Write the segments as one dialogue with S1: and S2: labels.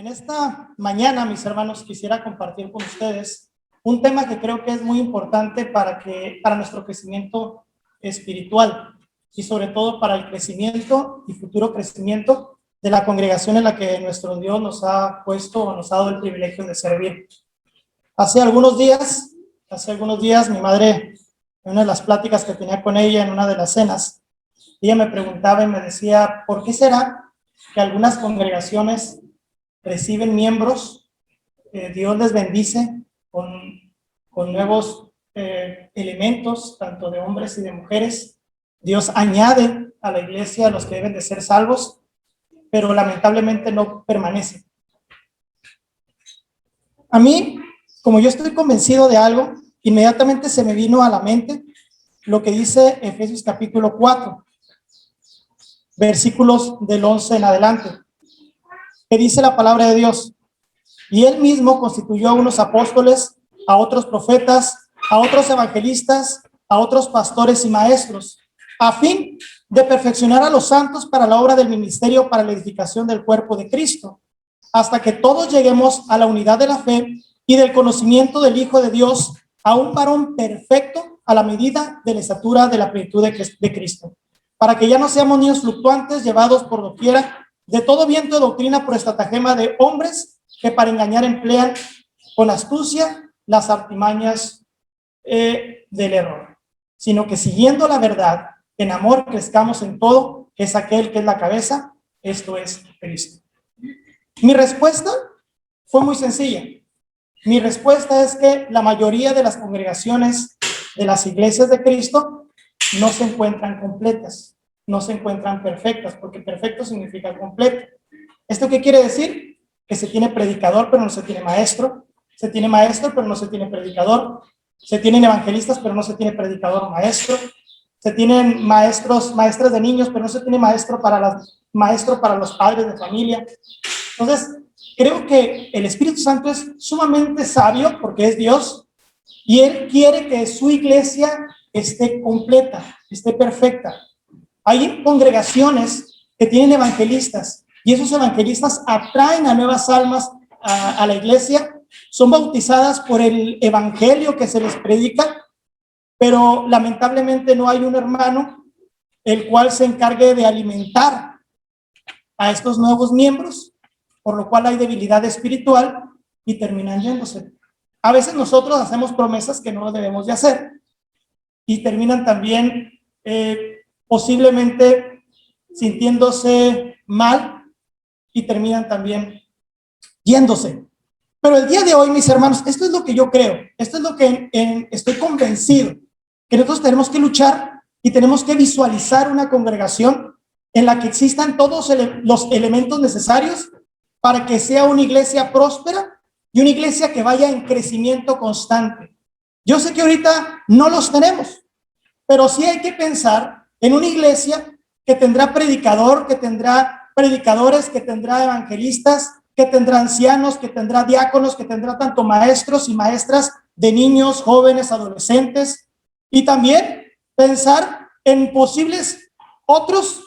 S1: En esta mañana, mis hermanos, quisiera compartir con ustedes un tema que creo que es muy importante para nuestro crecimiento espiritual y sobre todo para el crecimiento y futuro crecimiento de la congregación en la que nuestro Dios nos ha puesto o nos ha dado el privilegio de servir. Hace algunos días, mi madre, en una de las pláticas que tenía con ella en una de las cenas, ella me preguntaba y me decía, ¿por qué será que algunas congregaciones reciben miembros, Dios les bendice con nuevos elementos, tanto de hombres y de mujeres? Dios añade a la iglesia a los que deben de ser salvos, pero lamentablemente no permanece. A mí, como yo estoy convencido de algo, inmediatamente se me vino a la mente lo que dice Efesios capítulo 4, versículos del 11 en adelante, que dice la palabra de Dios: y él mismo constituyó a unos apóstoles, a otros profetas, a otros evangelistas, a otros pastores y maestros, a fin de perfeccionar a los santos para la obra del ministerio, para la edificación del cuerpo de Cristo, hasta que todos lleguemos a la unidad de la fe y del conocimiento del Hijo de Dios, a un varón perfecto, a la medida de la estatura de la plenitud de Cristo, para que ya no seamos niños fluctuantes, llevados por doquiera de todo viento de doctrina por estratagema de hombres que para engañar emplean con astucia las artimañas del error, sino que siguiendo la verdad, en amor crezcamos en todo, que es aquel que es la cabeza, esto es Cristo. Mi respuesta fue muy sencilla. Mi respuesta es que la mayoría de las congregaciones de las iglesias de Cristo no se encuentran completas, no se encuentran perfectas, porque perfecto significa completo. ¿Esto qué quiere decir? Que se tiene predicador, pero no se tiene maestro. Se tiene maestro, pero no se tiene predicador. Se tienen evangelistas, pero no se tiene predicador o maestro. Se tienen maestras de niños, pero no se tiene maestro para los padres de familia. Entonces, creo que el Espíritu Santo es sumamente sabio porque es Dios y Él quiere que su iglesia esté completa, esté perfecta. Hay congregaciones que tienen evangelistas y esos evangelistas atraen a nuevas almas a la iglesia, son bautizadas por el evangelio que se les predica, pero lamentablemente no hay un hermano el cual se encargue de alimentar a estos nuevos miembros, por lo cual hay debilidad espiritual y terminan yéndose. A veces nosotros hacemos promesas que no debemos de hacer y terminan también posiblemente sintiéndose mal y terminan también yéndose. Pero el día de hoy, mis hermanos, esto es lo que yo creo, esto es lo que estoy convencido, que nosotros tenemos que luchar y tenemos que visualizar una congregación en la que existan todos los elementos necesarios para que sea una iglesia próspera y una iglesia que vaya en crecimiento constante. Yo sé que ahorita no los tenemos, pero sí hay que pensar en una iglesia que tendrá predicador, que tendrá predicadores, que tendrá evangelistas, que tendrá ancianos, que tendrá diáconos, que tendrá tanto maestros y maestras de niños, jóvenes, adolescentes, y también pensar en posibles otros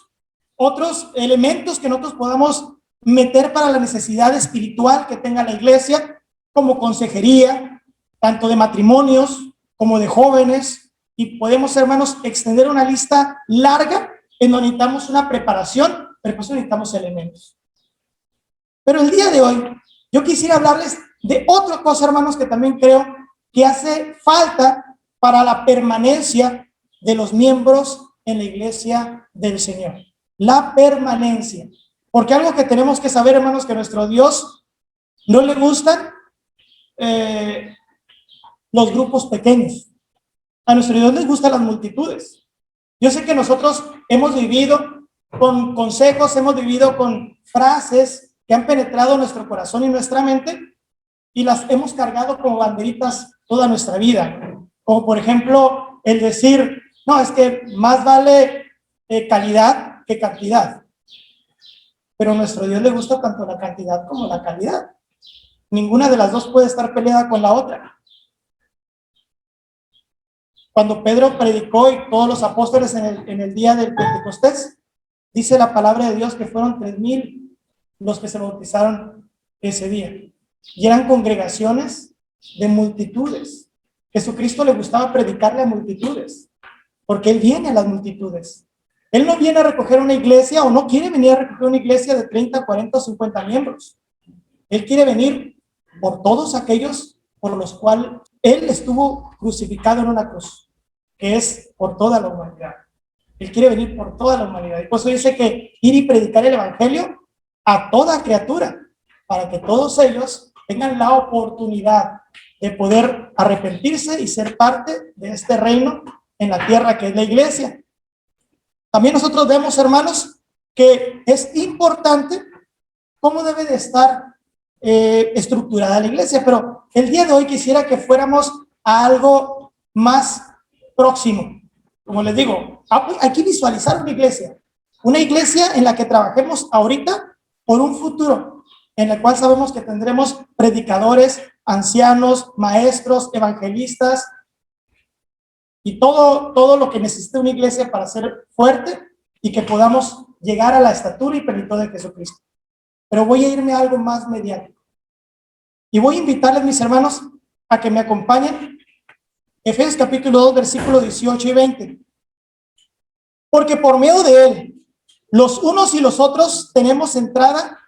S1: elementos que nosotros podamos meter para la necesidad espiritual que tenga la iglesia, como consejería, tanto de matrimonios como de jóvenes, y podemos, hermanos, extender una lista larga en donde necesitamos una preparación, pero pues necesitamos elementos. Pero el día de hoy yo quisiera hablarles de otra cosa, hermanos, que también creo que hace falta para la permanencia de los miembros en la iglesia del Señor. La permanencia. Porque algo que tenemos que saber, hermanos, que a nuestro Dios no le gustan los grupos pequeños. A nuestro Dios les gustan las multitudes. Yo sé que nosotros hemos vivido con consejos, hemos vivido con frases que han penetrado nuestro corazón y nuestra mente y las hemos cargado como banderitas toda nuestra vida. Como por ejemplo el decir, no, es que más vale calidad que cantidad. Pero a nuestro Dios le gusta tanto la cantidad como la calidad. Ninguna de las dos puede estar peleada con la otra. Cuando Pedro predicó y todos los apóstoles en el día del Pentecostés, dice la palabra de Dios que fueron 3,000 los que se bautizaron ese día. Y eran congregaciones de multitudes. Jesucristo le gustaba predicarle a multitudes, porque Él viene a las multitudes. Él no viene a recoger una iglesia o no quiere venir a recoger una iglesia de 30, 40 o 50 miembros. Él quiere venir por todos aquellos por los cuales Él estuvo crucificado en una cruz, que es por toda la humanidad. Él quiere venir por toda la humanidad. Y por eso dice que ir y predicar el evangelio a toda criatura, para que todos ellos tengan la oportunidad de poder arrepentirse y ser parte de este reino en la tierra que es la iglesia. También nosotros vemos, hermanos, que es importante cómo debe de estar estructurada la iglesia, pero el día de hoy quisiera que fuéramos a algo más próximo. Como les digo, hay que visualizar una iglesia en la que trabajemos ahorita por un futuro, en el cual sabemos que tendremos predicadores, ancianos, maestros, evangelistas, y todo lo que necesita una iglesia para ser fuerte y que podamos llegar a la estatura y plenitud de Jesucristo. Pero voy a irme a algo más mediático. Y voy a invitarles, mis hermanos, a que me acompañen. Efesios capítulo 2, versículos 18 y 20. Porque por medio de Él, los unos y los otros tenemos entrada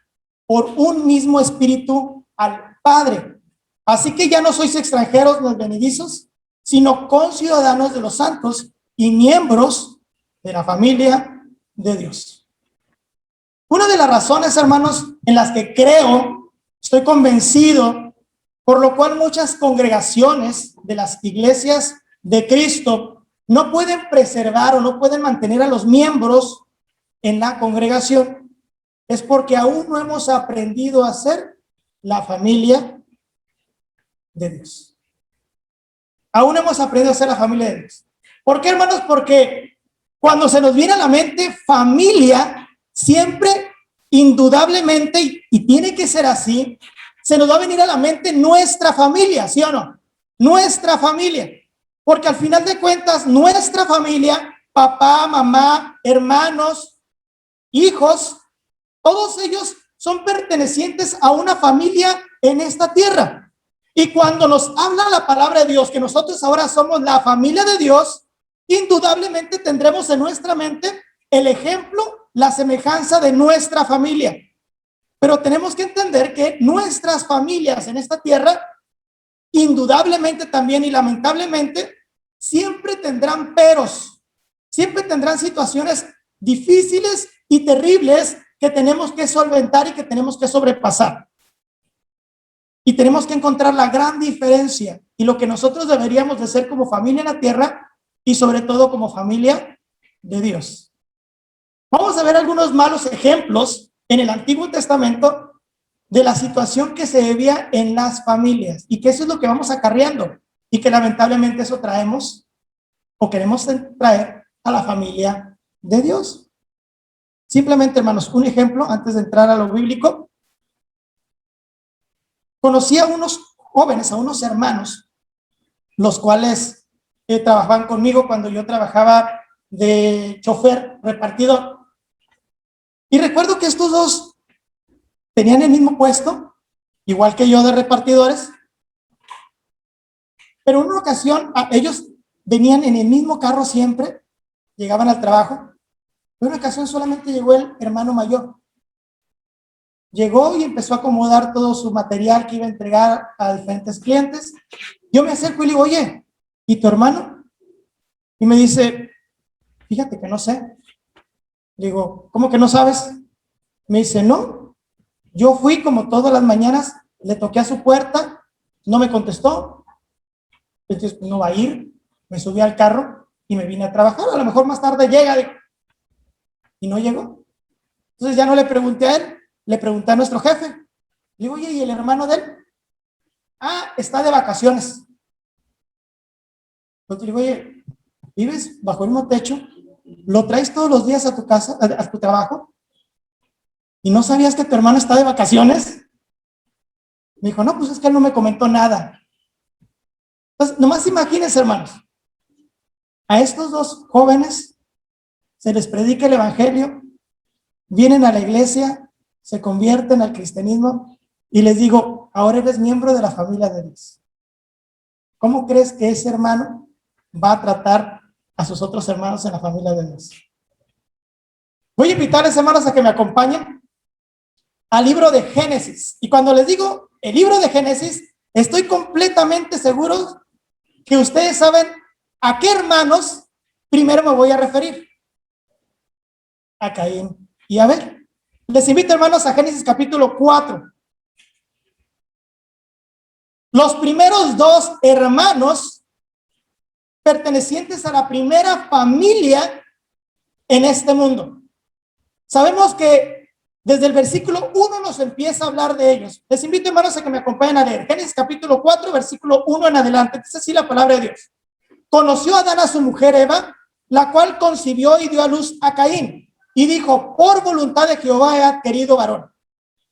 S1: por un mismo espíritu al Padre. Así que ya no sois extranjeros ni advenedizos, sino conciudadanos de los santos y miembros de la familia de Dios. Una de las razones, hermanos, en las que creo, estoy convencido, por lo cual muchas congregaciones de las iglesias de Cristo no pueden preservar o no pueden mantener a los miembros en la congregación, es porque aún no hemos aprendido a ser la familia de Dios. Aún no hemos aprendido a ser la familia de Dios. ¿Por qué, hermanos? Porque cuando se nos viene a la mente familia, siempre, indudablemente, y tiene que ser así, se nos va a venir a la mente nuestra familia, ¿sí o no? Nuestra familia. Porque al final de cuentas, nuestra familia, papá, mamá, hermanos, hijos, todos ellos son pertenecientes a una familia en esta tierra. Y cuando nos habla la palabra de Dios, que nosotros ahora somos la familia de Dios, indudablemente tendremos en nuestra mente el ejemplo, la semejanza de nuestra familia. Pero tenemos que entender que nuestras familias en esta tierra, indudablemente también y lamentablemente, siempre tendrán peros, siempre tendrán situaciones difíciles y terribles que tenemos que solventar y que tenemos que sobrepasar. Y tenemos que encontrar la gran diferencia y lo que nosotros deberíamos de ser como familia en la tierra y sobre todo como familia de Dios. Vamos a ver algunos malos ejemplos en el Antiguo Testamento de la situación que se vivía en las familias y que eso es lo que vamos acarreando y que lamentablemente eso traemos o queremos traer a la familia de Dios. Simplemente, hermanos, un ejemplo antes de entrar a lo bíblico. Conocí a unos jóvenes, a unos hermanos, los cuales trabajaban conmigo cuando yo trabajaba de chofer, repartidor. Y recuerdo que estos dos tenían el mismo puesto, igual que yo de repartidores, pero en una ocasión ellos venían en el mismo carro siempre, llegaban al trabajo. En una ocasión solamente llegó el hermano mayor. Llegó y empezó a acomodar todo su material que iba a entregar a diferentes clientes. Yo me acerco y le digo, oye, ¿y tu hermano? Y me dice, fíjate que no sé. Digo, ¿cómo que no sabes? Me dice, no, yo fui como todas las mañanas, le toqué a su puerta, no me contestó, entonces no va a ir, me subí al carro y me vine a trabajar, a lo mejor más tarde llega, y no llegó. Entonces ya no le pregunté a él, le pregunté a nuestro jefe, le digo, oye, ¿y el hermano de él? Ah, está de vacaciones. Entonces le digo, oye, ¿vives bajo el mismo techo? ¿Lo traes todos los días a tu casa, a tu trabajo? ¿Y no sabías que tu hermano está de vacaciones? Me dijo, no, pues es que él no me comentó nada. Entonces, nomás imagínense, hermanos, a estos dos jóvenes se les predica el evangelio, vienen a la iglesia, se convierten al cristianismo y les digo, ahora eres miembro de la familia de Dios. ¿Cómo crees que ese hermano va a tratar a sus otros hermanos en la familia de Dios? Voy a invitarles, hermanos, a que me acompañen al libro de Génesis. Y cuando les digo el libro de Génesis, estoy completamente seguro que ustedes saben a qué hermanos primero me voy a referir. A Caín y Abel. Les invito, hermanos, a Génesis capítulo 4. Los primeros dos hermanos pertenecientes a la primera familia en este mundo. Sabemos que desde el versículo 1 nos empieza a hablar de ellos. Les invito, hermanos, a que me acompañen a leer Génesis capítulo 4, versículo 1 en adelante. Dice así la palabra de Dios. Conoció Adán a su mujer Eva, la cual concibió y dio a luz a Caín, y dijo, por voluntad de Jehová he adquirido varón.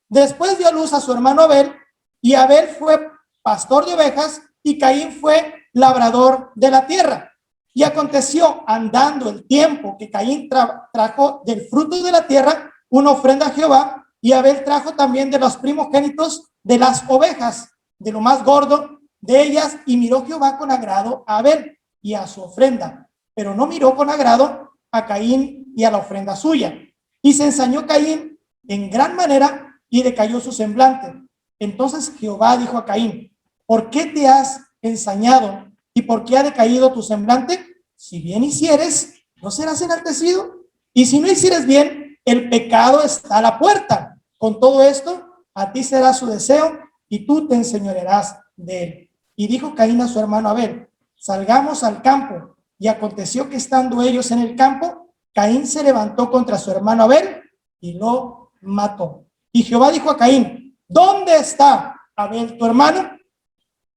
S1: Después dio a luz a su hermano Abel, y Abel fue pastor de ovejas, y Caín fue labrador de la tierra. Y aconteció, andando el tiempo, que Caín trajo del fruto de la tierra una ofrenda a Jehová, y Abel trajo también de los primogénitos de las ovejas, de lo más gordo de ellas, y miró Jehová con agrado a Abel y a su ofrenda, pero no miró con agrado a Caín y a la ofrenda suya. Y se ensañó Caín en gran manera, y decayó su semblante. Entonces Jehová dijo a Caín, ¿por qué te has ensañado? ¿Y por qué ha decaído tu semblante? Si bien hicieres, no serás enaltecido. Y si no hicieres bien, el pecado está a la puerta. Con todo esto, a ti será su deseo, y tú te enseñorearás de él. Y dijo Caín a su hermano Abel, salgamos al campo. Y aconteció que estando ellos en el campo, Caín se levantó contra su hermano Abel y lo mató. Y Jehová dijo a Caín, ¿dónde está Abel tu hermano?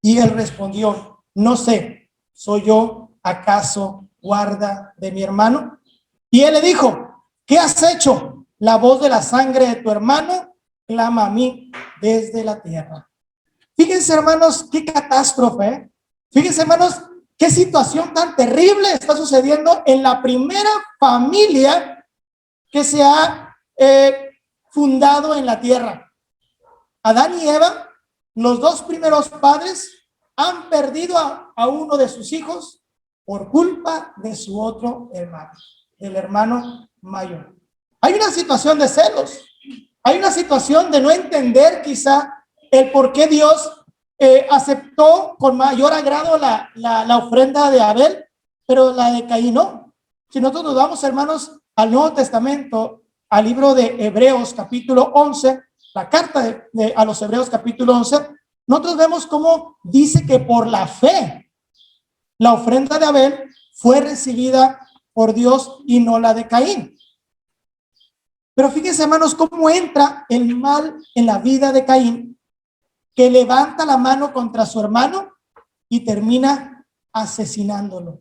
S1: Y él respondió, no sé, ¿soy yo acaso guarda de mi hermano? Y él le dijo, ¿qué has hecho? La voz de la sangre de tu hermano clama a mí desde la tierra. Fíjense, hermanos, qué catástrofe, ¿eh? Fíjense, hermanos, qué situación tan terrible está sucediendo en la primera familia que se ha fundado en la tierra. Adán y Eva, los dos primeros padres, han perdido a uno de sus hijos por culpa de su otro hermano, el hermano mayor. Hay una situación de celos, hay una situación de no entender quizá el por qué Dios aceptó con mayor agrado la ofrenda de Abel, pero la de Caín no. Si nosotros nos vamos, hermanos, al Nuevo Testamento, al libro de Hebreos capítulo 11, la carta a los Hebreos capítulo 11, nosotros vemos cómo dice que por la fe la ofrenda de Abel fue recibida por Dios y no la de Caín. Pero fíjense, hermanos, cómo entra el mal en la vida de Caín, que levanta la mano contra su hermano y termina asesinándolo.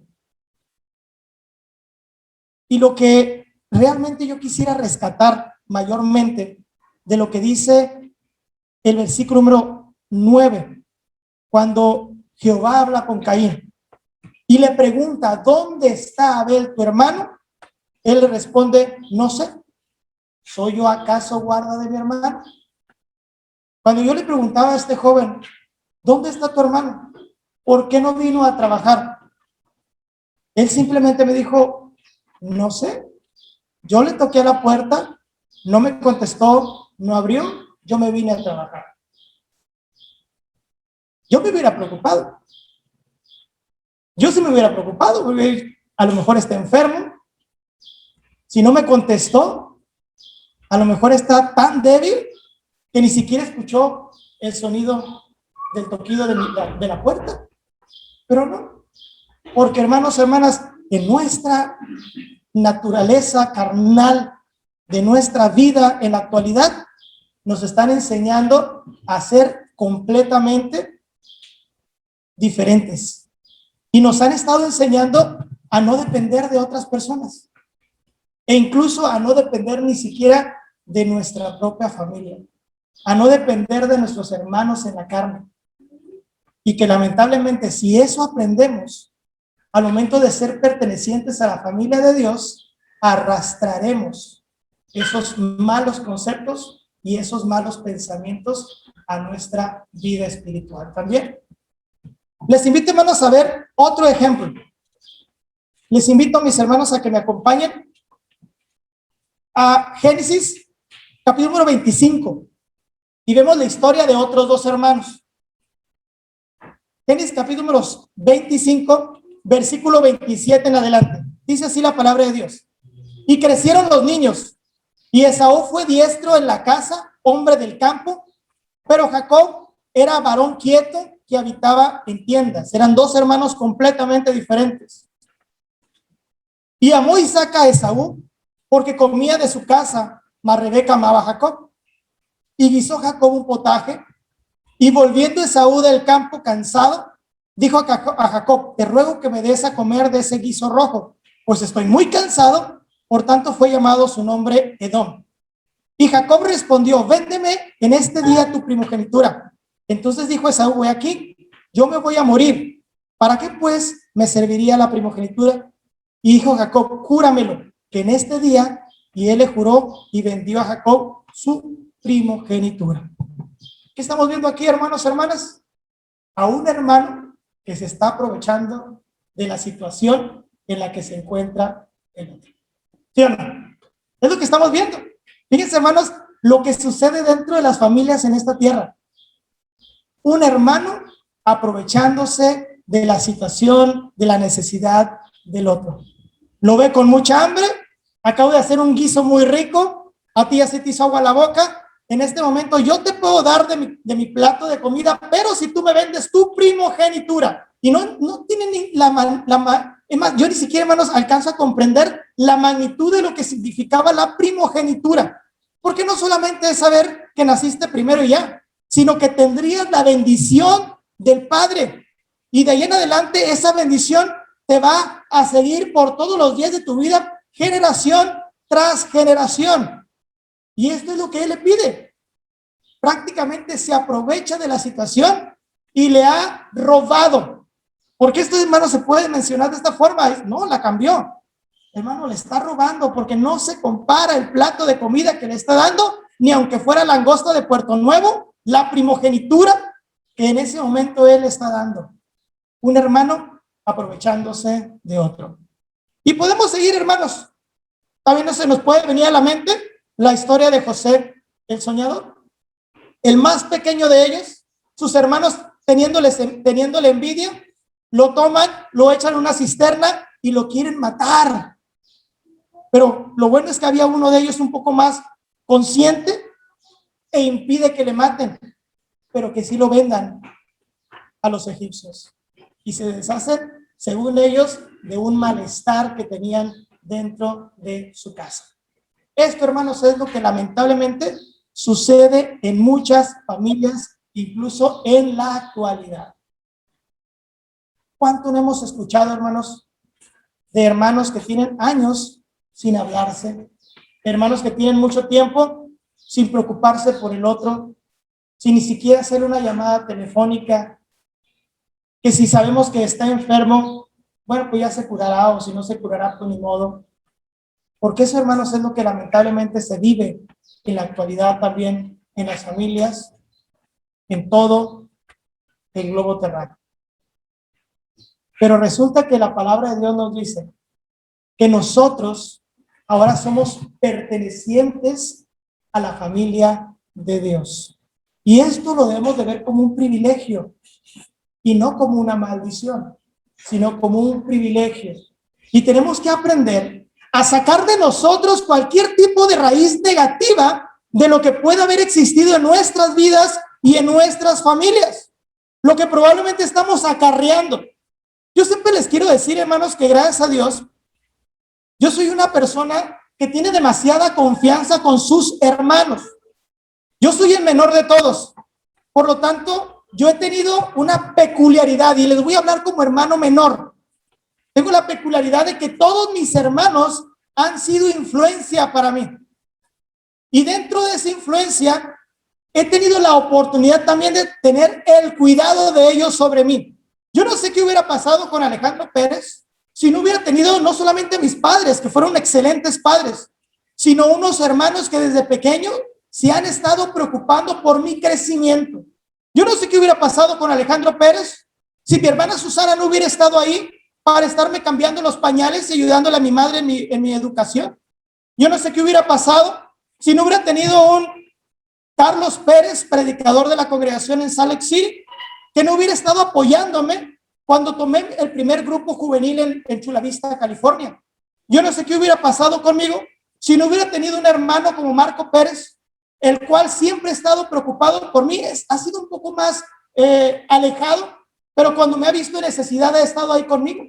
S1: Y lo que realmente yo quisiera rescatar mayormente de lo que dice el versículo número 9, cuando Jehová habla con Caín y le pregunta, ¿dónde está Abel tu hermano? Él le responde, no sé, ¿soy yo acaso guarda de mi hermano? Cuando yo le preguntaba a este joven, ¿dónde está tu hermano? ¿Por qué no vino a trabajar? Él simplemente me dijo, no sé. Yo le toqué a la puerta, no me contestó, no abrió, yo me vine a trabajar. Yo me hubiera preocupado. Yo sí me hubiera preocupado, porque a lo mejor está enfermo. Si no me contestó, a lo mejor está tan débil que ni siquiera escuchó el sonido del toquido de la puerta. Pero no, porque hermanos, hermanas, en nuestra naturaleza carnal, de nuestra vida en la actualidad, nos están enseñando a ser completamente diferentes. Y nos han estado enseñando a no depender de otras personas. E incluso a no depender ni siquiera de nuestra propia familia. A no depender de nuestros hermanos en la carne. Y que lamentablemente, si eso aprendemos, al momento de ser pertenecientes a la familia de Dios, arrastraremos esos malos conceptos y esos malos pensamientos a nuestra vida espiritual también. Les invito, hermanos, a ver otro ejemplo. Les invito a mis hermanos a que me acompañen a Génesis, capítulo número 25, y vemos la historia de otros dos hermanos. Génesis, capítulo número 25, versículo 27 en adelante. Dice así la palabra de Dios. Y crecieron los niños, y Esaú fue diestro en la casa, hombre del campo, pero Jacob era varón quieto que habitaba en tiendas. Eran dos hermanos completamente diferentes. Y amó Isaac a Esaú, porque comía de su casa, mas Rebeca amaba a Jacob. Y guisó Jacob un potaje, y volviendo Esaú del campo cansado, dijo a Jacob, te ruego que me des a comer de ese guiso rojo, pues estoy muy cansado. Por tanto fue llamado su nombre Edom. Y Jacob respondió, véndeme en este día tu primogenitura. Entonces dijo Esaú, he aquí, yo me voy a morir. ¿Para qué pues me serviría la primogenitura? Y dijo Jacob, júramelo, que en este día, y él le juró y vendió a Jacob su primogenitura. ¿Qué estamos viendo aquí, hermanos, hermanas? A un hermano que se está aprovechando de la situación en la que se encuentra el otro. ¿Sí o no? Es lo que estamos viendo. Fíjense, hermanos, lo que sucede dentro de las familias en esta tierra. Un hermano aprovechándose de la situación, de la necesidad del otro. Lo ve con mucha hambre, acabo de hacer un guiso muy rico, a ti ya se te hizo agua a la boca, en este momento yo te puedo dar de mi plato de comida, pero si tú me vendes tu primogenitura, y no tiene ni es más, yo ni siquiera, hermanos, alcanzo a comprender la magnitud de lo que significaba la primogenitura, porque no solamente es saber que naciste primero y ya, sino que tendrías la bendición del Padre, y de ahí en adelante esa bendición te va a seguir por todos los días de tu vida, generación tras generación. Y esto es lo que él le pide. Prácticamente se aprovecha de la situación y le ha robado. Porque esto, hermano, se puede mencionar de esta forma. No, la cambió. Hermano, le está robando porque no se compara el plato de comida que le está dando, ni aunque fuera langosta de Puerto Nuevo, la primogenitura que en ese momento él está dando. Un hermano aprovechándose de otro. Y podemos seguir, hermanos. También no se nos puede venir a la mente la historia de José, el soñador. El más pequeño de ellos, sus hermanos teniéndole envidia, lo toman, lo echan en una cisterna y lo quieren matar. Pero lo bueno es que había uno de ellos un poco más consciente e impide que le maten, pero que sí lo vendan a los egipcios. Y se deshacen, según ellos, de un malestar que tenían dentro de su casa. Esto, hermanos, es lo que lamentablemente sucede en muchas familias, incluso en la actualidad. ¿Cuánto no hemos escuchado, hermanos, de hermanos que tienen años sin hablarse, hermanos que tienen mucho tiempo sin preocuparse por el otro, sin ni siquiera hacer una llamada telefónica, que si sabemos que está enfermo, bueno, pues ya se curará, o si no se curará, pues ni modo. Porque eso, hermanos, es lo que lamentablemente se vive en la actualidad también en las familias, en todo el globo terráqueo. Pero resulta que la palabra de Dios nos dice que nosotros ahora somos pertenecientes a la familia de Dios. Y esto lo debemos de ver como un privilegio y no como una maldición, sino como un privilegio. Y tenemos que aprender a sacar de nosotros cualquier tipo de raíz negativa de lo que pueda haber existido en nuestras vidas y en nuestras familias, lo que probablemente estamos acarreando. Yo siempre les quiero decir, hermanos, que gracias a Dios, yo soy una persona que tiene demasiada confianza con sus hermanos. Yo soy el menor de todos. Por lo tanto, yo he tenido una peculiaridad y les voy a hablar como hermano menor. Tengo la peculiaridad de que todos mis hermanos han sido influencia para mí. Y dentro de esa influencia, he tenido la oportunidad también de tener el cuidado de ellos sobre mí. Yo no sé qué hubiera pasado con Alejandro Pérez si no hubiera tenido no solamente mis padres, que fueron excelentes padres, sino unos hermanos que desde pequeño se han estado preocupando por mi crecimiento. Yo no sé qué hubiera pasado con Alejandro Pérez si mi hermana Susana no hubiera estado ahí para estarme cambiando los pañales y ayudándole a mi madre en mi educación. Yo no sé qué hubiera pasado si no hubiera tenido un Carlos Pérez, predicador de la congregación en Salt Lake City, que no hubiera estado apoyándome cuando tomé el primer grupo juvenil en Chula Vista, California. Yo no sé qué hubiera pasado conmigo si no hubiera tenido un hermano como Marco Pérez, el cual siempre ha estado preocupado por mí. Ha sido un poco más alejado, pero cuando me ha visto en necesidad ha estado ahí conmigo.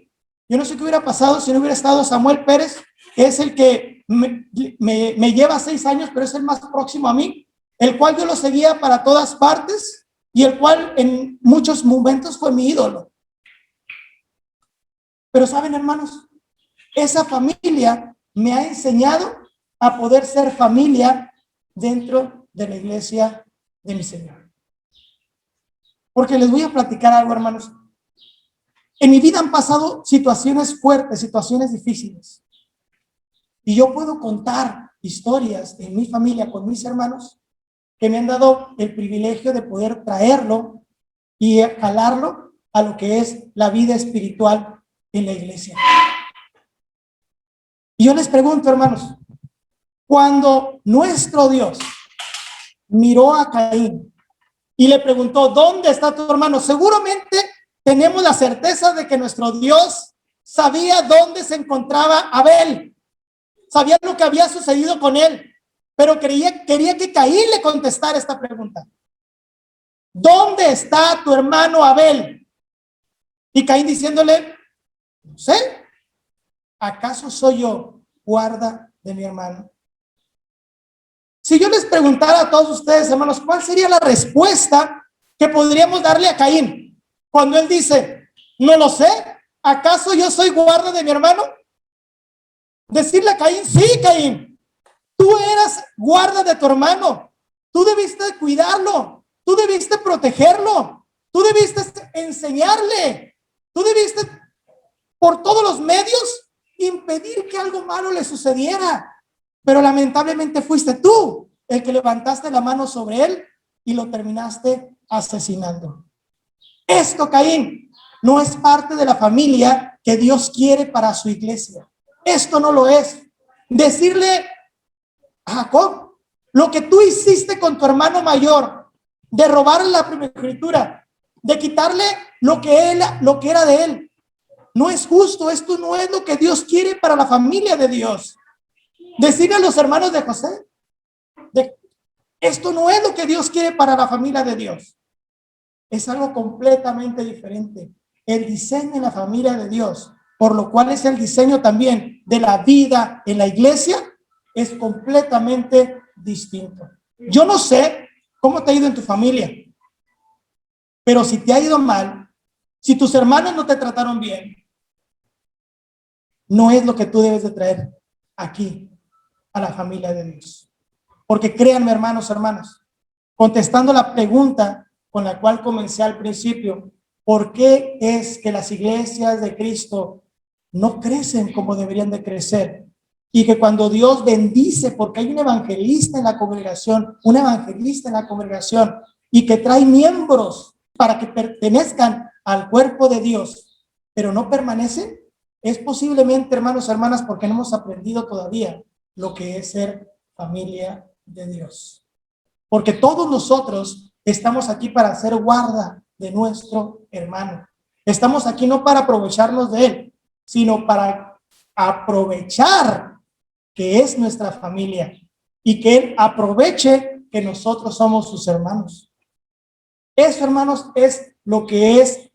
S1: Yo no sé qué hubiera pasado si no hubiera estado Samuel Pérez, que es el que me lleva 6 años, pero es el más próximo a mí, el cual yo lo seguía para todas partes y el cual en muchos momentos fue mi ídolo. Pero saben, hermanos, esa familia me ha enseñado a poder ser familia dentro de la iglesia de mi Señor. Porque les voy a platicar algo, hermanos. En mi vida han pasado situaciones fuertes, situaciones difíciles. Y yo puedo contar historias en mi familia con mis hermanos que me han dado el privilegio de poder traerlo y jalarlo a lo que es la vida espiritual en la iglesia. Y yo les pregunto, hermanos, cuando nuestro Dios miró a Caín y le preguntó, ¿dónde está tu hermano? Seguramente tenemos la certeza de que nuestro Dios sabía dónde se encontraba Abel, sabía lo que había sucedido con él, pero quería que Caín le contestara esta pregunta. ¿Dónde está tu hermano Abel? Y Caín diciéndole, no sé, ¿acaso soy yo guarda de mi hermano? Si yo les preguntara a todos ustedes, hermanos, ¿cuál sería la respuesta que podríamos darle a Caín cuando él dice, no lo sé, ¿acaso yo soy guarda de mi hermano? Decirle a Caín, sí, Caín, tú eras guarda de tu hermano, tú debiste cuidarlo, tú debiste protegerlo, tú debiste enseñarle, tú debiste por todos los medios impedir que algo malo le sucediera. Pero lamentablemente fuiste tú el que levantaste la mano sobre él y lo terminaste asesinando. Esto, Caín, no es parte de la familia que Dios quiere para su iglesia. Esto no lo es. Decirle a Jacob, lo que tú hiciste con tu hermano mayor, de robarle la primogenitura, de quitarle lo que era de él, no es justo. Esto no es lo que Dios quiere para la familia de Dios. Decirle a los hermanos de José, esto no es lo que Dios quiere para la familia de Dios. Es algo completamente diferente. El diseño en la familia de Dios, por lo cual es el diseño también de la vida en la iglesia, es completamente distinto. Yo no sé cómo te ha ido en tu familia, pero si te ha ido mal, si tus hermanos no te trataron bien, no es lo que tú debes de traer aquí a la familia de Dios. Porque créanme, hermanos, hermanas, contestando la pregunta con la cual comencé al principio, ¿por qué es que las iglesias de Cristo no crecen como deberían de crecer? Y que cuando Dios bendice, porque hay un evangelista en la congregación, y que trae miembros para que pertenezcan al cuerpo de Dios, pero no permanecen, es posiblemente, hermanos, hermanas, porque no hemos aprendido todavía lo que es ser familia de Dios. Porque todos nosotros estamos aquí para ser guarda de nuestro hermano. Estamos aquí no para aprovecharnos de él, sino para aprovechar que es nuestra familia y que él aproveche que nosotros somos sus hermanos. Eso, hermanos, es lo que es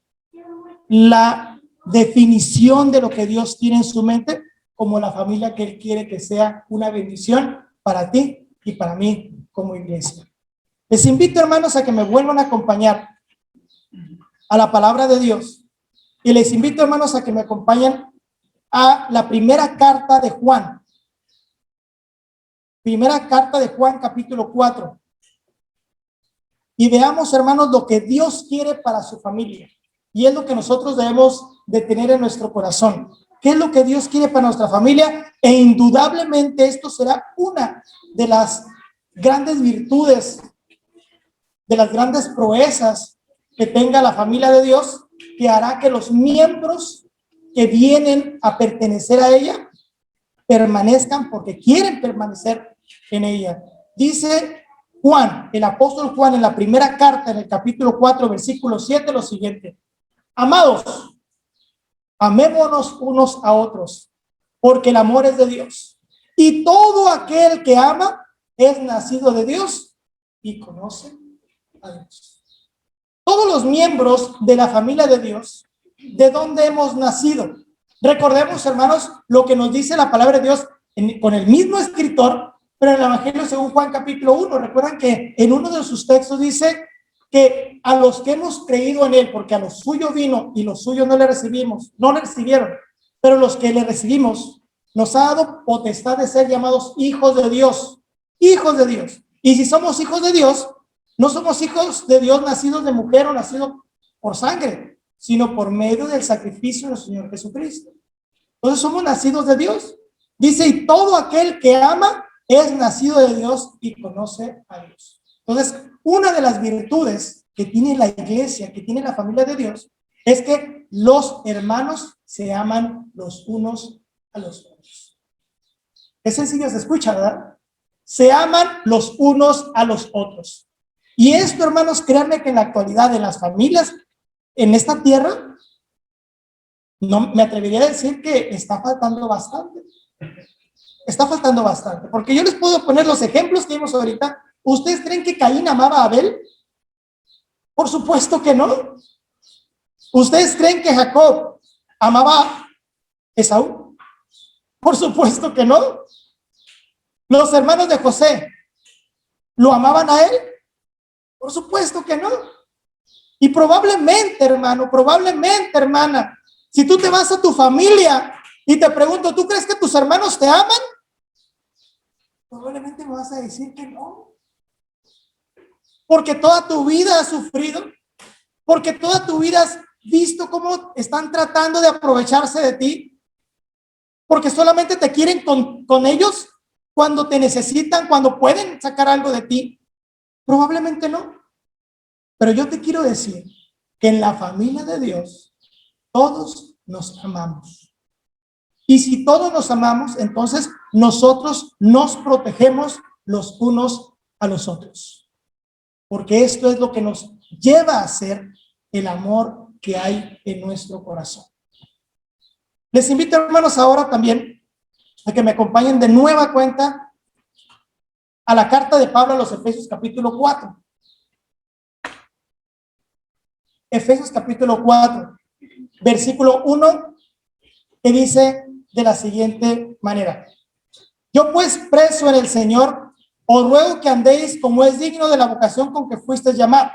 S1: la definición de lo que Dios tiene en su mente como la familia que él quiere que sea una bendición para ti y para mí como iglesia. Les invito, hermanos, a que me vuelvan a acompañar a la palabra de Dios. Y les invito, hermanos, a que me acompañen a la primera carta de Juan. Primera carta de Juan, capítulo 4. Y veamos, hermanos, lo que Dios quiere para su familia. Y es lo que nosotros debemos de tener en nuestro corazón. ¿Qué es lo que Dios quiere para nuestra familia? E indudablemente esto será una de las grandes virtudes, de las grandes proezas que tenga la familia de Dios, que hará que los miembros que vienen a pertenecer a ella permanezcan porque quieren permanecer en ella. Dice Juan, el apóstol Juan, en la primera carta, en el capítulo 4, versículo 7, lo siguiente: amados, amémonos unos a otros, porque el amor es de Dios, y todo aquel que ama es nacido de Dios y conoce a Dios. Todos los miembros de la familia de Dios, ¿de dónde hemos nacido? Recordemos, hermanos, lo que nos dice la palabra de Dios con el mismo escritor, pero en el Evangelio según Juan capítulo 1. Recuerdan que en uno de sus textos dice que a los que hemos creído en él, porque a los suyos vino y los suyos no le recibieron, pero los que le recibimos, nos ha dado potestad de ser llamados hijos de Dios. Hijos de Dios. Y si somos hijos de Dios, no somos hijos de Dios nacidos de mujer o nacidos por sangre, sino por medio del sacrificio del Señor Jesucristo. Entonces somos nacidos de Dios. Dice, y todo aquel que ama es nacido de Dios y conoce a Dios. Entonces, una de las virtudes que tiene la iglesia, que tiene la familia de Dios, es que los hermanos se aman los unos a los otros. Es sencillo, se escucha, ¿verdad? Se aman los unos a los otros. Y esto, hermanos, créanme que en la actualidad en las familias en esta tierra, no me atrevería a decir que está faltando bastante. Está faltando bastante, porque yo les puedo poner los ejemplos que vimos ahorita. ¿Ustedes creen que Caín amaba a Abel? Por supuesto que no. ¿Ustedes creen que Jacob amaba a Esaú? Por supuesto que no. ¿Los hermanos de José lo amaban a él? Por supuesto que no. Y probablemente, hermano, probablemente, hermana, si tú te vas a tu familia y te pregunto, ¿tú crees que tus hermanos te aman? Probablemente me vas a decir que no. Porque toda tu vida has sufrido, porque toda tu vida has visto cómo están tratando de aprovecharse de ti, porque solamente te quieren con ellos cuando te necesitan, cuando pueden sacar algo de ti. Probablemente no. Pero yo te quiero decir que en la familia de Dios todos nos amamos. Y si todos nos amamos, entonces nosotros nos protegemos los unos a los otros. Porque esto es lo que nos lleva a hacer el amor que hay en nuestro corazón. Les invito, hermanos, ahora también a que me acompañen de nueva cuenta a la carta de Pablo a los Efesios capítulo 4. Efesios capítulo 4, versículo 1, que dice de la siguiente manera: yo pues, preso en el Señor, os ruego que andéis como es digno de la vocación con que fuisteis llamados.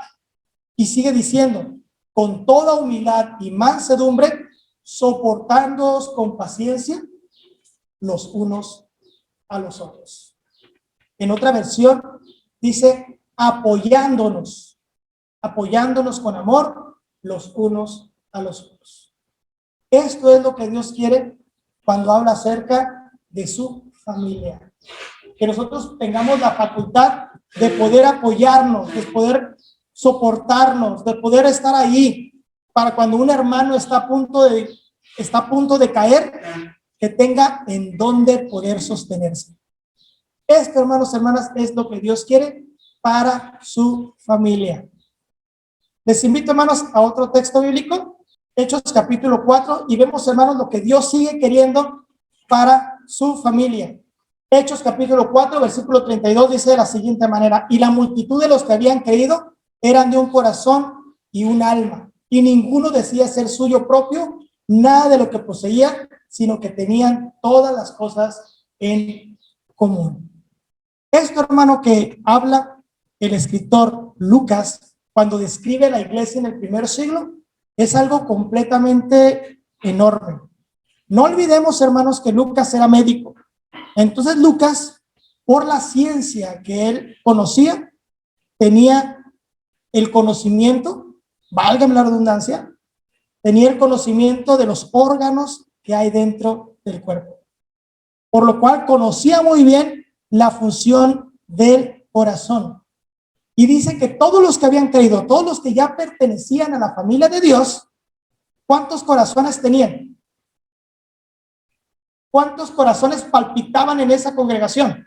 S1: Y sigue diciendo, con toda humildad y mansedumbre, soportándoos con paciencia los unos a los otros. En otra versión dice, apoyándonos con amor los unos a los otros. Esto es lo que Dios quiere cuando habla acerca de su familia. Que nosotros tengamos la facultad de poder apoyarnos, de poder soportarnos, de poder estar ahí para cuando un hermano está a punto de caer, que tenga en dónde poder sostenerse. Esto, hermanos, hermanas, es lo que Dios quiere para su familia. Les invito, hermanos, a otro texto bíblico, Hechos capítulo 4, y vemos, hermanos, lo que Dios sigue queriendo para su familia. Hechos capítulo 4, versículo 32 dice de la siguiente manera: y la multitud de los que habían creído eran de un corazón y un alma, y ninguno decía ser suyo propio nada de lo que poseía, sino que tenían todas las cosas en común. Esto, hermano, que habla el escritor Lucas cuando describe la iglesia en el primer siglo, es algo completamente enorme. No olvidemos, hermanos, que Lucas era médico. Entonces Lucas, por la ciencia que él conocía, tenía el conocimiento, válgame la redundancia, tenía el conocimiento de los órganos que hay dentro del cuerpo. Por lo cual conocía muy bien la función del corazón. Y dice que todos los que habían creído, todos los que ya pertenecían a la familia de Dios, ¿cuántos corazones tenían? ¿Cuántos corazones palpitaban en esa congregación?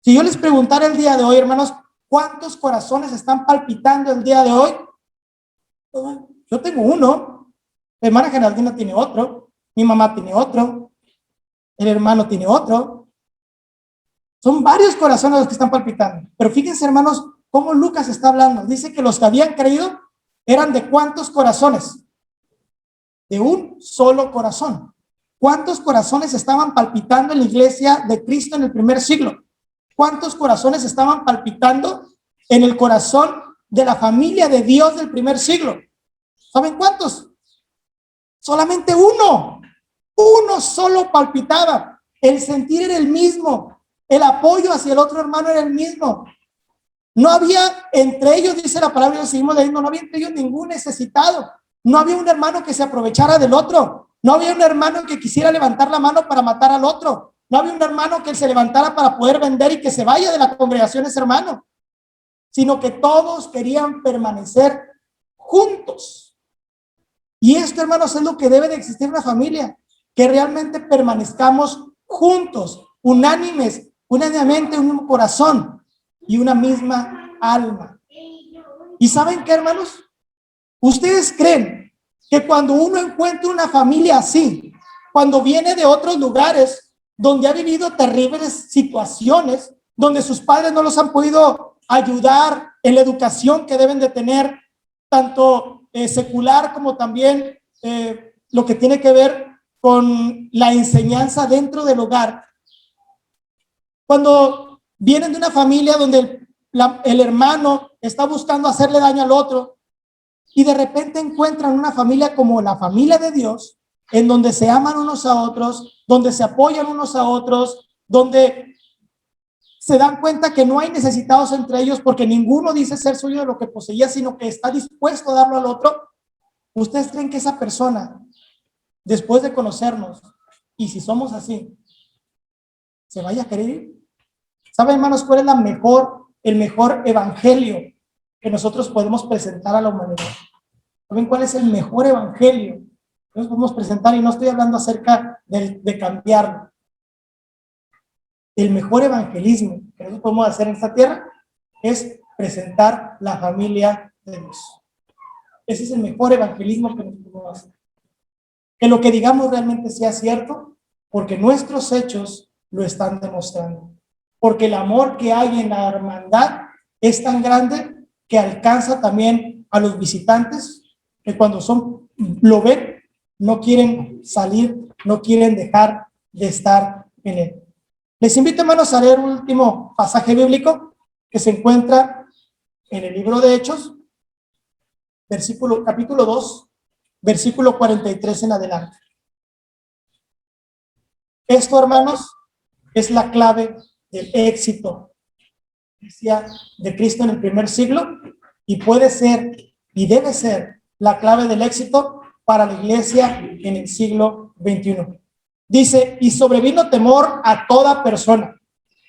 S1: Si yo les preguntara el día de hoy, hermanos, ¿cuántos corazones están palpitando el día de hoy? Yo tengo uno, la hermana Geraldina tiene otro, mi mamá tiene otro, el hermano tiene otro. Son varios corazones los que están palpitando. Pero fíjense, hermanos, cómo Lucas está hablando. Dice que los que habían creído eran de ¿cuántos corazones? De un solo corazón. ¿Cuántos corazones estaban palpitando en la iglesia de Cristo en el primer siglo? ¿Cuántos corazones estaban palpitando en el corazón de la familia de Dios del primer siglo? ¿Saben cuántos? Solamente uno. Uno solo palpitaba. El sentir era el mismo. El apoyo hacia el otro hermano era el mismo. No había entre ellos, dice la palabra, y seguimos leyendo, no había entre ellos ningún necesitado. No había un hermano que se aprovechara del otro. No había un hermano que quisiera levantar la mano para matar al otro. No había un hermano que se levantara para poder vender y que se vaya de la congregación ese hermano. Sino que todos querían permanecer juntos. Y esto, hermanos, es lo que debe de existir en una familia. Que realmente permanezcamos juntos, unánimes, unánimemente, un mismo corazón y una misma alma. ¿Y saben qué, hermanos? ¿Ustedes creen que cuando uno encuentra una familia así, cuando viene de otros lugares donde ha vivido terribles situaciones, donde sus padres no los han podido ayudar en la educación que deben de tener, tanto secular como también lo que tiene que ver con la enseñanza dentro del hogar? Cuando vienen de una familia donde el hermano está buscando hacerle daño al otro y de repente encuentran una familia como la familia de Dios, en donde se aman unos a otros, donde se apoyan unos a otros, donde se dan cuenta que no hay necesitados entre ellos porque ninguno dice ser suyo de lo que poseía, sino que está dispuesto a darlo al otro. ¿Ustedes creen que esa persona, después de conocernos, y si somos así, se vaya a querer ir? ¿Saben, hermanos, cuál es el mejor evangelio que nosotros podemos presentar a la humanidad? ¿Saben cuál es el mejor evangelio que nos podemos presentar? Y no estoy hablando acerca de cambiarlo. El mejor evangelismo que nosotros podemos hacer en esta tierra es presentar la familia de Dios. Ese es el mejor evangelismo que nosotros podemos hacer. Que lo que digamos realmente sea cierto, porque nuestros hechos lo están demostrando. Porque el amor que hay en la hermandad es tan grande que alcanza también a los visitantes, que cuando lo ven, no quieren salir, no quieren dejar de estar en él. Les invito, hermanos, a leer un último pasaje bíblico que se encuentra en el libro de Hechos, capítulo 2, versículo 43 en adelante. Esto, hermanos, es la clave del éxito de Cristo en el primer siglo y puede ser y debe ser la clave del éxito para la iglesia en el siglo XXI. Dice, y sobrevino temor a toda persona,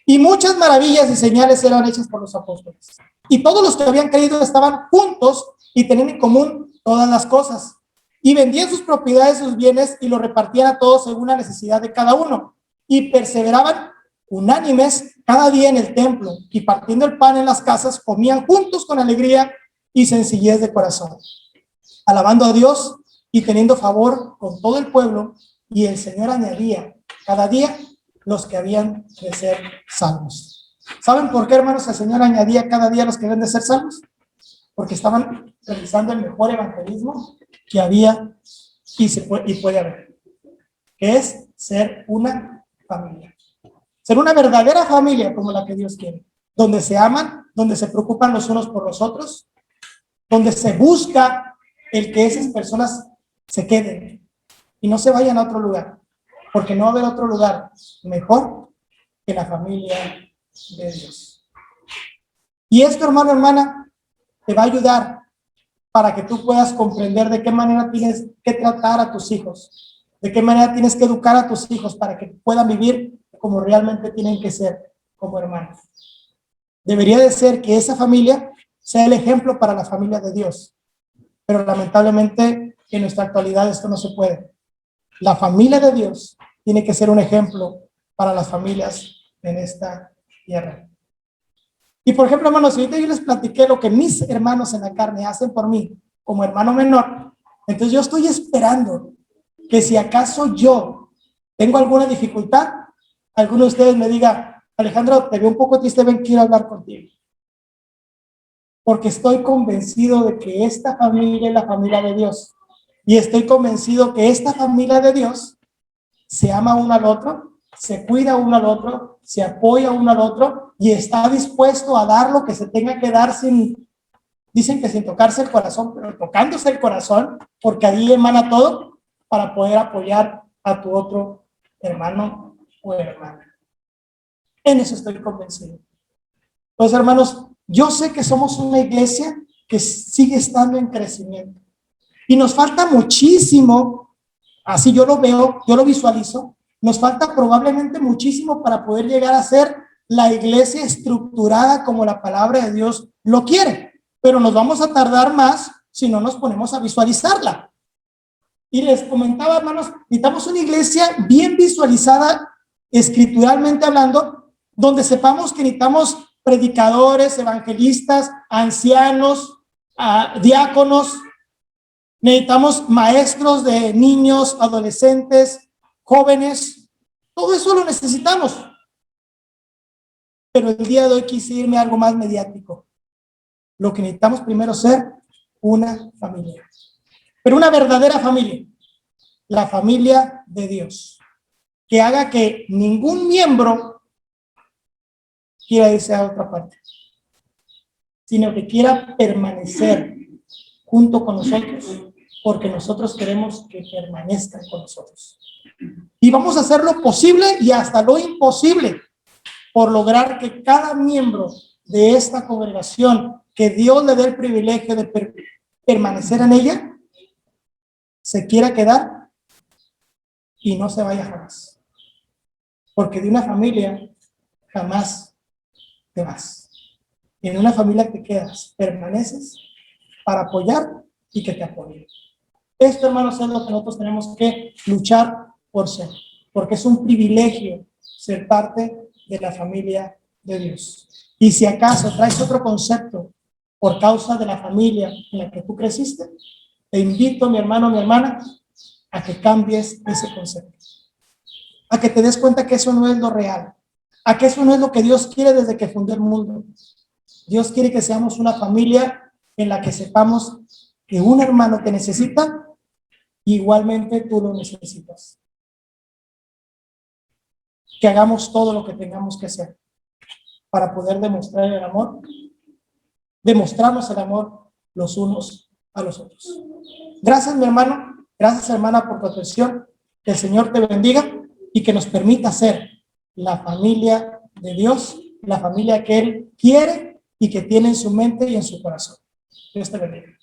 S1: y muchas maravillas y señales eran hechas por los apóstoles. Y todos los que habían creído estaban juntos y tenían en común todas las cosas. Y vendían sus propiedades, sus bienes, y lo repartían a todos según la necesidad de cada uno. Y perseveraban unánimes cada día en el templo, y partiendo el pan en las casas, comían juntos con alegría y sencillez de corazón, alabando a Dios y teniendo favor con todo el pueblo. Y el Señor añadía cada día los que habían de ser salvos. ¿Saben por qué, hermanos, el Señor añadía cada día los que habían de ser salvos? Porque estaban realizando el mejor evangelismo que había y puede haber, que es ser una familia. Ser una verdadera familia como la que Dios quiere, donde se aman, donde se preocupan los unos por los otros, donde se busca el que esas personas se queden y no se vayan a otro lugar, porque no va a haber otro lugar mejor que la familia de Dios. Y esto, hermano, hermana, te va a ayudar para que tú puedas comprender de qué manera tienes que tratar a tus hijos, de qué manera tienes que educar a tus hijos para que puedan vivir como realmente tienen que ser, como hermanos. Debería de ser que esa familia sea el ejemplo para la familia de Dios. Pero lamentablemente en nuestra actualidad esto no se puede. La familia de Dios tiene que ser un ejemplo para las familias en esta tierra. Y por ejemplo, hermanos, ahorita yo les platiqué lo que mis hermanos en la carne hacen por mí como hermano menor. Entonces yo estoy esperando que si acaso yo tengo alguna dificultad, alguno de ustedes me diga: Alejandro, te veo un poco triste, ven, quiero hablar contigo. Porque estoy convencido de que esta familia es la familia de Dios. Y estoy convencido que esta familia de Dios se ama uno al otro, se cuida uno al otro, se apoya uno al otro y está dispuesto a dar lo que se tenga que dar sin, dicen que sin tocarse el corazón, pero tocándose el corazón, porque allí emana todo para poder apoyar a tu otro hermano o hermana. En eso estoy convencido. Entonces, hermanos, yo sé que somos una iglesia que sigue estando en crecimiento y nos falta muchísimo, así yo lo veo, yo lo visualizo, nos falta probablemente muchísimo para poder llegar a ser la iglesia estructurada como la palabra de Dios lo quiere, pero nos vamos a tardar más si no nos ponemos a visualizarla. Y les comentaba, hermanos, necesitamos una iglesia bien visualizada, escrituralmente hablando, donde sepamos que necesitamos predicadores, evangelistas, ancianos, diáconos, necesitamos maestros de niños, adolescentes, jóvenes, todo eso lo necesitamos. Pero el día de hoy quise irme a algo más mediático. Lo que necesitamos primero ser una familia, pero una verdadera familia, la familia de Dios, que haga que ningún miembro quiera irse a otra parte, sino que quiera permanecer junto con nosotros, porque nosotros queremos que permanezcan con nosotros. Y vamos a hacer lo posible y hasta lo imposible por lograr que cada miembro de esta congregación, que Dios le dé el privilegio de permanecer en ella, se quiera quedar y no se vaya jamás. Porque de una familia jamás te vas. En una familia te quedas, permaneces para apoyar y que te apoyen. Esto, hermanos, es lo que nosotros tenemos que luchar por ser, porque es un privilegio ser parte de la familia de Dios. Y si acaso traes otro concepto por causa de la familia en la que tú creciste, te invito, mi hermano, mi hermana, a que cambies ese concepto, a que te des cuenta que eso no es lo real, a que eso no es lo que Dios quiere desde que fundó el mundo. Dios quiere que seamos una familia en la que sepamos que un hermano te necesita, igualmente tú lo necesitas. Que hagamos todo lo que tengamos que hacer para poder demostrar el amor, demostrarnos el amor los unos a los otros. Gracias, mi hermano, gracias, hermana, por tu atención. Que el Señor te bendiga y que nos permita ser la familia de Dios, la familia que Él quiere y que tiene en su mente y en su corazón. Dios te bendiga.